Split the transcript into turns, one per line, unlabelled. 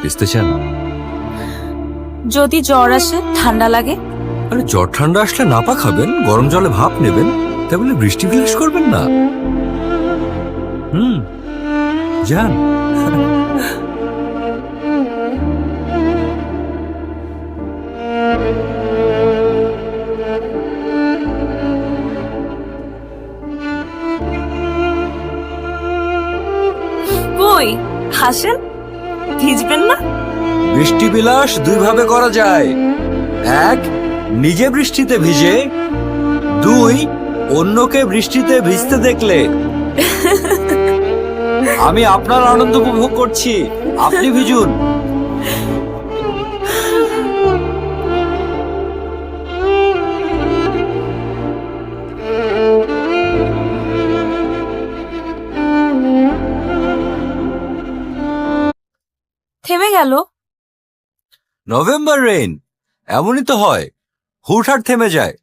ভিজতে চান?
যদি জ্বর আসে, ঠান্ডা লাগে?
আরে জ্বর ঠান্ডা আসলে নাপা খাবেন, গরম জলে ভাপ নেবেন, তাই বলে বৃষ্টি বিলাস করবেন না। যান।
কই হাসেন, ভিজবেন না?
বৃষ্টি বিলাস দুই ভাবে করা যায়। এক, নিজে বৃষ্টিতে ভিজে। দুই, অন্যকে বৃষ্টিতে ভিজতে দেখলে। আমি আপনার আনন্দ উপভোগ করছি, আপনি ভিজুন।
থেমে গেল।
নভেম্বর রেইন এমনই তো হয়, হুটহাট থেমে যায়।